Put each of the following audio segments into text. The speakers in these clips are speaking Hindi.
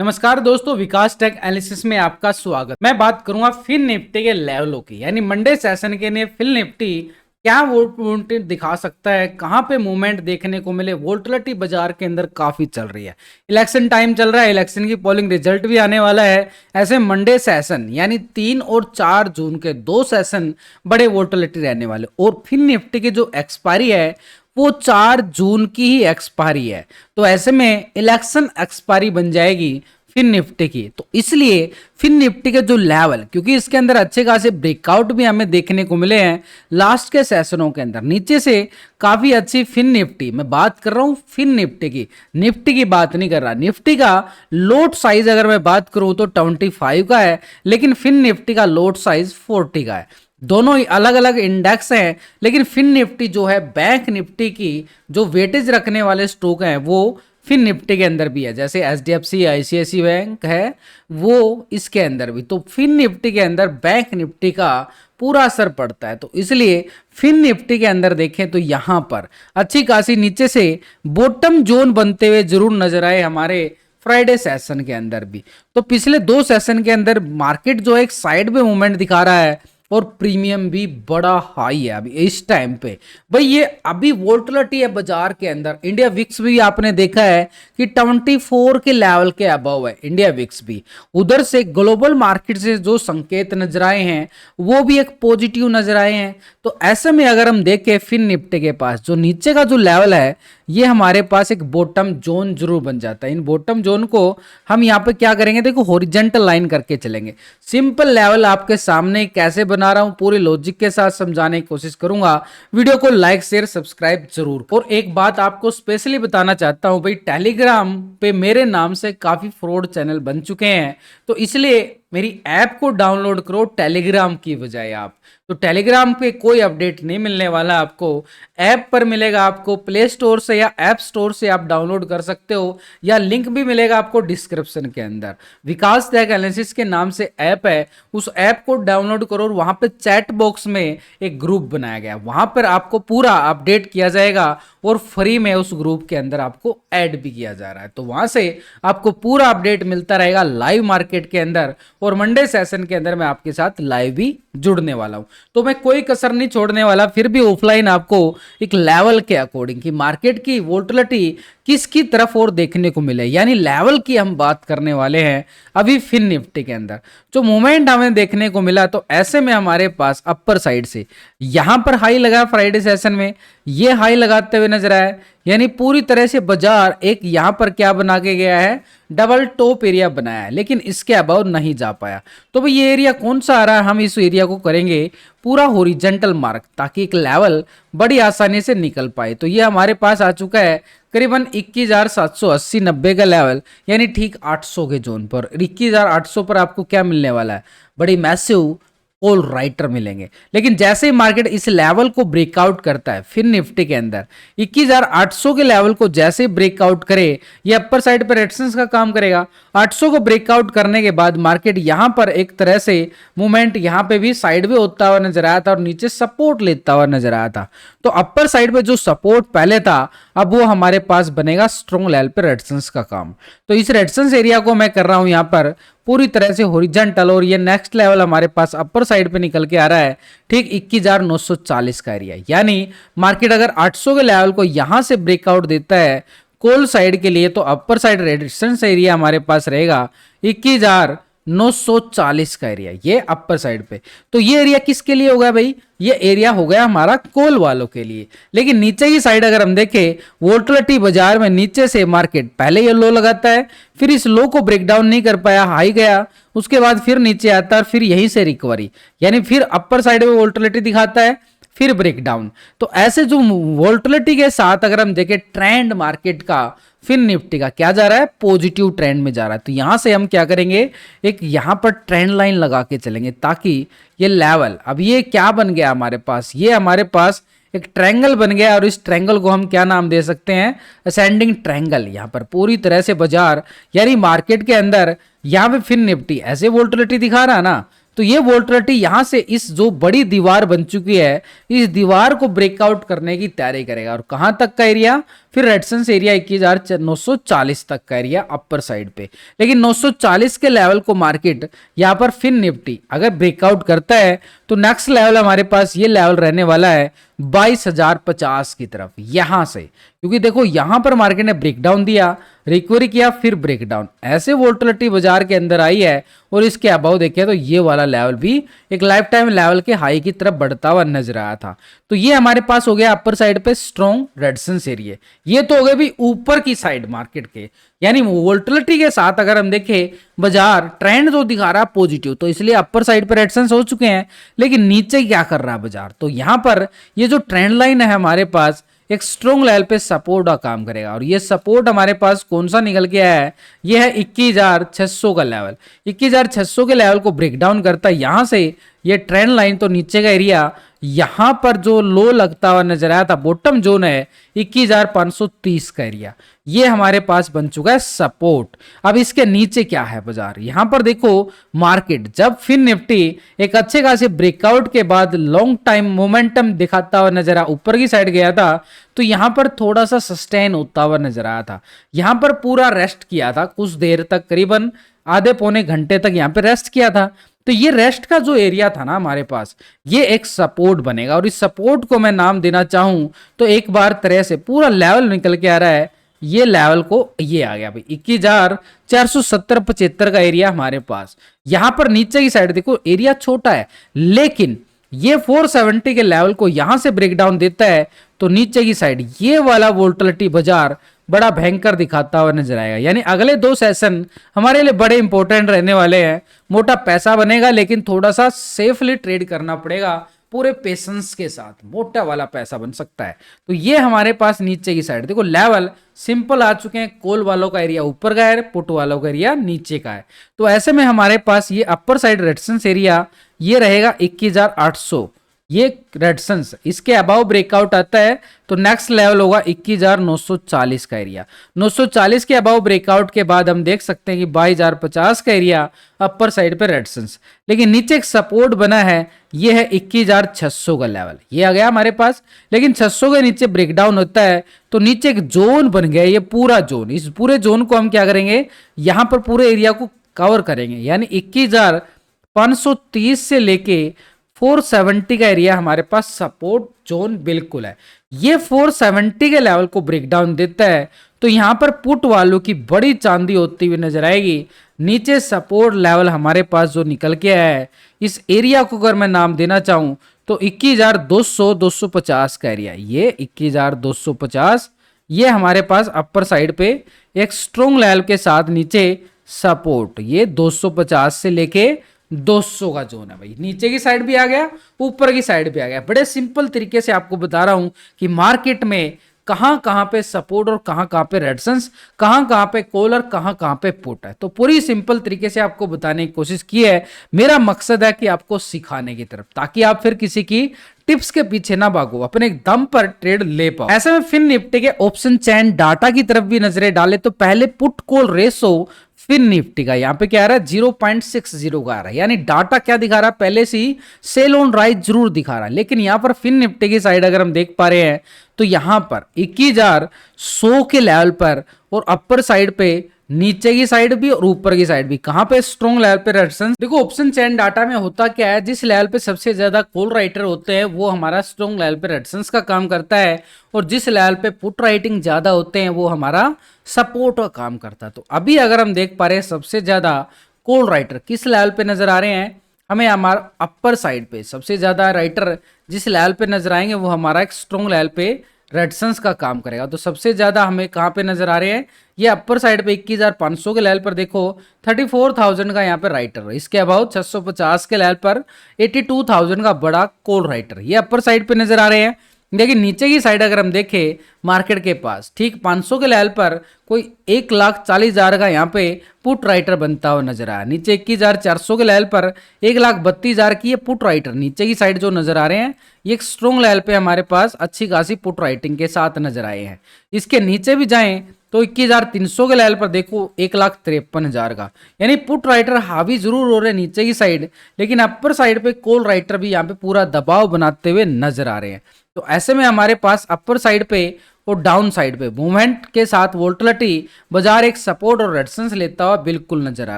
नमस्कार दोस्तों, विकास टेक एनालिसिस में आपका स्वागत। मैं बात करूंगा फिन निफ्टी के लेवलों की, यानी मंडे सेशन के लिए फिन निफ्टी क्या वोल्टिलिटी दिखा सकता है, कहां पे मूवमेंट देखने को मिले। वोल्टिलिटी बाजार के अंदर काफी चल रही है, इलेक्शन टाइम चल रहा है, इलेक्शन की पोलिंग रिजल्ट भी आने वाला है। ऐसे मंडे सेशन यानी 3 और 4 जून के 2 सेशन बड़े वोल्टिलिटी रहने वाले। और फिन निफ्टी की जो एक्सपायरी है वो 4 जून की ही एक्सपायरी है, तो ऐसे में इलेक्शन एक्सपायरी बन जाएगी फिन निफ्टी की। तो इसलिए फिन निफ्टी के जो लेवल, क्योंकि इसके अंदर अच्छे खासे ब्रेकआउट भी हमें देखने को मिले हैं लास्ट के सेशनों के अंदर, नीचे से काफी अच्छी फिन निफ्टी, मैं बात कर रहा हूं फिन निफ्टी की बात नहीं कर रहा। निफ्टी का लोट साइज अगर मैं बात करूं तो 25 का है, लेकिन फिन निफ्टी का लोट साइज 40 का है। दोनों ही अलग अलग इंडेक्स हैं, लेकिन फिन निफ्टी जो है बैंक निफ्टी की जो वेटेज रखने वाले स्टॉक हैं वो फिन निफ्टी के अंदर भी है, जैसे एचडीएफसी आईसीआईसी बैंक है वो इसके अंदर भी। तो फिन निफ्टी के अंदर बैंक निफ्टी का पूरा असर पड़ता है, तो इसलिए फिन निफ्टी के अंदर देखें तो यहां पर अच्छी खासी नीचे से बॉटम जोन बनते हुए जरूर नजर आए हमारे फ्राइडे सेशन के अंदर भी। तो पिछले 2 सेशन के अंदर मार्केट जो एक साइड में मूवमेंट दिखा रहा है और प्रीमियम भी बड़ा हाई है अभी इस टाइम पे। भाई ये अभी वोल्टिलिटी है बाजार के अंदर। इंडिया विक्स भी आपने देखा है कि 24 के लेवल के अबव है इंडिया विक्स भी। उधर से ग्लोबल मार्केट से जो संकेत नजर आए हैं वो भी एक पॉजिटिव नजर आए हैं। तो ऐसे में अगर हम देखें फिन निफ्टी के पास जो नीचे का जो लेवल है ये हमारे पास एक बॉटम जोन जरूर बन जाता है। इन बॉटम जोन को हम यहाँ पे क्या करेंगे, देखो हॉरिजॉन्टल लाइन करके चलेंगे। सिंपल लेवल आपके सामने कैसे बना रहा हूं पूरी लॉजिक के साथ समझाने की कोशिश करूंगा। वीडियो को लाइक शेयर सब्सक्राइब जरूर। और एक बात आपको स्पेशली बताना चाहता हूं, भाई टेलीग्राम पे मेरे नाम से काफी फ्रॉड चैनल बन चुके हैं, तो इसलिए मेरी ऐप को डाउनलोड करो टेलीग्राम की बजाय आप। तो टेलीग्राम पे कोई अपडेट नहीं मिलने वाला आपको, ऐप पर मिलेगा। आपको प्ले स्टोर से या ऐप स्टोर से आप डाउनलोड कर सकते हो, या लिंक भी मिलेगा आपको डिस्क्रिप्शन के अंदर। विकास टेक एनालिसिस के नाम से ऐप है, उस ऐप को डाउनलोड करो और वहां पे चैट बॉक्स में एक ग्रुप बनाया गया, वहां पर आपको पूरा अपडेट किया जाएगा और फ्री में उस ग्रुप के अंदर आपको ऐड भी किया जा रहा है। तो वहां से आपको पूरा अपडेट मिलता रहेगा लाइव मार्केट के अंदर, और मंडे सेशन के अंदर मैं आपके साथ लाइव भी जुड़ने वाला हूं। तो मैं कोई कसर नहीं छोड़ने वाला, फिर भी ऑफलाइन आपको एक लेवल के अकॉर्डिंग कि मार्केट की वोल्टिलिटी किसकी तरफ और देखने को मिले, यानी लेवल की हम बात करने वाले हैं अभी फिन निफ्टी के अंदर। जो मूवमेंट हमें देखने को मिला, तो ऐसे में हमारे पास अपर साइड से यहां पर हाई लगा फ्राइडे सेशन में, ये हाई लगाते हुए नजर आया, यानी पूरी तरह से बाजार एक यहां पर क्या बना के गया है, डबल टॉप एरिया बनाया है, लेकिन इसके अबाव नहीं जा पाया। तो भाई ये एरिया कौन सा आ रहा है, हम इस एरिया को करेंगे पूरा हॉरिजॉन्टल मार्क, ताकि एक लेवल बड़ी आसानी से निकल पाए। तो ये हमारे पास आ चुका है करीबन 21,780-90 का लेवल, यानी ठीक 800 के जोन पर। 21,800 पर आपको क्या मिलने वाला है, बड़ी मैसिव ऑल राइटर मिलेंगे। लेकिन जैसे ही मार्केट इस लेवल को ब्रेकआउट करता है फिन निफ्टी के अंदर, 21,800 के लेवल को जैसे ही ब्रेकआउट करे, ये अपर साइड पर रेजिस्टेंस का काम करेगा। 800 को ब्रेकआउट करने के बाद मार्केट यहां पर एक तरह से मूवमेंट यहां पे भी साइड में होता हुआ नजर आया था और नीचे सपोर्ट लेता हुआ नजर आया था। तो अपर साइड पे जो सपोर्ट पहले था, अब वो हमारे पास बनेगा स्ट्रॉन्ग लेवल पे रेजिस्टेंस का काम। तो इस रेजिस्टेंस एरिया को मैं कर रहा हूं यहां पर पूरी तरह से हॉरिजॉन्टल, और ये नेक्स्ट लेवल हमारे पास अपर साइड पे निकल के आ रहा है ठीक 21,940 का एरिया। यानी मार्केट अगर 800 के लेवल को यहां से ब्रेकआउट देता है कॉल साइड के लिए, तो अपर साइड रेजिस्टेंस एरिया हमारे पास रहेगा 21,940 का एरिया, ये अपर साइड पे। तो ये एरिया किसके लिए होगा भाई, ये एरिया हो गया हमारा कॉल वालों के लिए। लेकिन नीचे की साइड अगर हम देखें, वोल्टिलिटी बाजार में नीचे से मार्केट पहले ये लो लगाता है, फिर इस लो को ब्रेक डाउन नहीं कर पाया, हाई गया, उसके बाद फिर नीचे आता है और फिर यहीं से रिकवरी, यानी फिर अपर साइड में वोल्टिलिटी दिखाता है, फिर ब्रेक डाउन। तो ऐसे जो वोल्टिलिटी के साथ अगर हम देखें ट्रेंड मार्केट का, फिन निफ्टी का क्या जा रहा है, पॉजिटिव ट्रेंड में जा रहा है। तो यहां से हम क्या करेंगे, एक यहां पर ट्रेंड लाइन लगा के चलेंगे, ताकि ये लेवल, अब ये क्या बन गया हमारे पास, ये हमारे पास एक ट्रायंगल बन गया, और इस ट्रायंगल को हम क्या नाम दे सकते हैं, असेंडिंग ट्रायंगल। यहां पर पूरी तरह से बाजार, यानी मार्केट के अंदर यहां पे फिन निफ्टी ऐसे वोल्टिलिटी दिखा रहा है ना, तो तो ये वोल्टिलिटी यहां से इस जो बड़ी दीवार बन चुकी है, इस दीवार को ब्रेकआउट करने की तैयारी करेगा। और कहां तक का एरिया, फिर रेजिस्टेंस एरिया 21,940 तक का एरिया अपर साइड पे। लेकिन 940 के लेवल को मार्केट यहां पर फिन निफ्टी अगर ब्रेकआउट करता है तो नेक्स्ट लेवल हमारे पास ये लेवल रहने वाला है 22,050 की तरफ यहां से। क्योंकि देखो यहां पर मार्केट ने ब्रेकडाउन दिया, रिकवरी किया, फिर ब्रेकडाउन, ऐसे वोल्टिलिटी बाजार के अंदर आई है। और इसके अबाव देखें तो ये वाला लेवल भी एक लाइफ टाइम लेवल के हाई की तरफ बढ़ता हुआ नजर आया था। तो ये हमारे पास हो गया अपर साइड पे स्ट्रॉन्ग रेजिस्टेंस एरिया। ये तो हो गए भी ऊपर की साइड मार्केट के, यानी वोल्टिलिटी के साथ अगर हम देखें बाजार ट्रेंड जो दिखा रहा है पॉजिटिव, तो इसलिए अपर साइड पर रेजिस्टेंस हो चुके हैं। लेकिन नीचे क्या कर रहा है बाजार, तो यहां पर ये जो ट्रेंड लाइन है हमारे पास एक स्ट्रॉन्ग लेवल पे सपोर्ट का काम करेगा। और ये सपोर्ट हमारे पास कौन सा निकल के आया है, ये है 21,600 का लेवल। 21,600 के लेवल को ब्रेकडाउन करता है यहां से ये ट्रेंड लाइन, तो नीचे का एरिया यहां पर जो लो लगता हुआ नजर आया था, बॉटम जोन है 21,530 का एरिया, ये हमारे पास बन चुका है सपोर्ट। अब इसके नीचे क्या है बाजार, यहां पर देखो मार्केट जब फिन निफ्टी एक अच्छे खासे ब्रेकआउट के बाद लॉन्ग टाइम मोमेंटम दिखाता हुआ नजर आया, ऊपर की साइड गया था, तो यहां पर थोड़ा सा सस्टेन होता हुआ नजर आया था। यहां पर पूरा रेस्ट किया था कुछ देर तक, करीबन आधे पौने घंटे तक यहां पे रेस्ट किया था। तो ये रेस्ट का जो एरिया था ना हमारे पास, ये एक सपोर्ट बनेगा। और इस सपोर्ट को मैं नाम देना चाहूं तो एक बार तरह से पूरा लेवल निकल के आ रहा है, ये लेवल को ये आ गया भाई 21,470-75 का एरिया हमारे पास। यहां पर नीचे की साइड देखो एरिया छोटा है, लेकिन ये 470 के लेवल को यहां से ब्रेकडाउन देता है तो नीचे की साइड ये वाला वोल्टिलिटी बाजार बड़ा भयंकर दिखाता हुआ नजर आएगा। यानी अगले 2 सेशन हमारे लिए बड़े इंपॉर्टेंट रहने वाले हैं। मोटा पैसा बनेगा, लेकिन थोड़ा सा सेफली ट्रेड करना पड़ेगा, पूरे पेशेंस के साथ मोटा वाला पैसा बन सकता है। तो ये हमारे पास नीचे की साइड देखो लेवल सिंपल आ चुके हैं, कॉल वालों का एरिया ऊपर का है, पुट वालों का एरिया नीचे का है। तो ऐसे में हमारे पास ये अपर साइड रेजिस्टेंस एरिया ये रहेगा 21,800, ये रेजिस्टेंस, इसके अबाव ब्रेकआउट आता है तो नेक्स्ट लेवल होगा 21,940 का एरिया। 940 के अबाव ब्रेकआउट के बाद हम देख सकते हैं कि 22,050 का एरिया अपर साइड पे रेजिस्टेंस। लेकिन नीचे एक सपोर्ट बना है, ये है 21,600 का लेवल, ये आ गया हमारे पास। लेकिन 600 के नीचे ब्रेकडाउन होता है तो नीचे एक जोन बन गया, ये पूरा जोन, इस पूरे जोन को हम क्या करेंगे, यहां पर पूरे एरिया को कवर करेंगे। यानी 21,530 से लेके 470 का एरिया हमारे पास सपोर्ट जोन बिल्कुल है। ये 470 के लेवल को ब्रेकडाउन देता है तो यहां पर पुट वालों की बड़ी चांदी होती हुई नजर आएगी। नीचे सपोर्ट लेवल हमारे पास जो निकल के आया है, इस एरिया को अगर मैं नाम देना चाहूं तो 21,200-250 का एरिया, ये 21,250 ये हमारे पास अपर साइड पे एक स्ट्रॉन्ग लेवल के साथ नीचे सपोर्ट, ये 250 से लेके 200 का जोन है भाई। नीचे की साइड भी आ गया, ऊपर की साइड भी आ गया। बड़े सिंपल तरीके से आपको बता रहा हूं कि मार्केट में कहां कहां पे सपोर्ट और कहां कहां पे रेजिस्टेंस, कहां कहां पे कॉल और कहां कहां पे पुट है। तो पूरी सिंपल तरीके से आपको बताने की कोशिश की है। मेरा मकसद है कि आपको सिखाने की तरफ, ताकि आप फिर किसी की टिप्स के पीछे ना भागो, अपने दम पर ट्रेड ले पाओ। ऐसे में फिन निफ्टी के ऑप्शन चैन डाटा की तरफ भी नजरें डाले तो पहले put call ratio Fin Nifty का यहाँ पे क्या आ रहा है 0.60 का आ रहा है। यानी डाटा क्या दिखा रहा है, पहले से ही सेल ऑन राइज जरूर दिखा रहा है, लेकिन यहाँ पर फिन निफ्टी की साइड अगर हम देख पा रहे हैं तो यहाँ पर 21,100 के लेवल पर और अपर साइड पे नीचे की साइड भी और ऊपर की साइड भी कहां पे स्ट्रॉन्ग लेवल पे रेजिस्टेंस। देखो ऑप्शन चैन डाटा में होता क्या है, जिस लेवल पे सबसे ज्यादा कॉल राइटर होते हैं वो हमारा स्ट्रॉन्ग लेवल पे रेजिस्टेंस का काम करता है, और जिस लेवल पे पुट राइटिंग ज्यादा होते हैं वो हमारा सपोर्ट का काम करता है। तो अभी अगर हम देख पा रहे हैं सबसे ज्यादा कॉल राइटर किस लेवल पे नजर आ रहे हैं, हमें हमारा अपर साइड पे सबसे ज्यादा राइटर जिस लेवल पे नजर आएंगे वो हमारा एक स्ट्रॉन्ग लेवल पे रेजिस्टेंस का काम करेगा। तो सबसे ज्यादा हमें कहां पे नजर आ रहे हैं, ये अपर साइड पे 21,500 के लेवल पर देखो 34,000 का यहाँ पे राइटर, इसके अबाउ 650 के लेवल पर 82,000 का बड़ा कॉल राइटर, ये अपर साइड पे नजर आ रहे हैं। लेकिन नीचे की साइड अगर हम देखें मार्केट के पास ठीक 500 के लेवल पर कोई 1,40,000 का यहाँ पे पुट राइटर बनता हुआ नजर आया। नीचे 21,400 के लेवल पर 1,32,000 की ये पुट राइटर नीचे की साइड जो नजर आ रहे हैं, ये एक स्ट्रॉन्ग लेवल पे हमारे पास अच्छी खासी पुट राइटिंग के साथ नजर आए हैं। इसके नीचे भी जाएं तो 21,300 के लेवल पर देखो 1,53,000 का, यानी पुट राइटर हावी जरूर हो रहे नीचे की साइड, लेकिन अपर साइड पे कॉल राइटर भी यहाँ पे पूरा दबाव बनाते हुए नजर आ रहे हैं। तो ऐसे में हमारे पास अपर साइड पे और डाउन साइड पे मूवमेंट के साथ वोल्टिलिटी बाजार एक सपोर्ट और रेजिस्टेंस लेता हुआ बिल्कुल नजर आ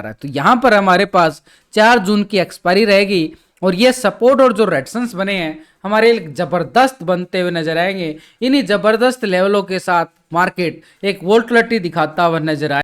रहा है। तो यहां पर हमारे पास 4 जून की एक्सपायरी रहेगी और ये सपोर्ट और जो रेजिस्टेंस बने हैं हमारे जबरदस्त बनते हुए नजर आएंगे। इन्हीं जबरदस्त लेवलों के साथ मार्केट एक वोल्टिलिटी दिखाता हुआ नजर आए।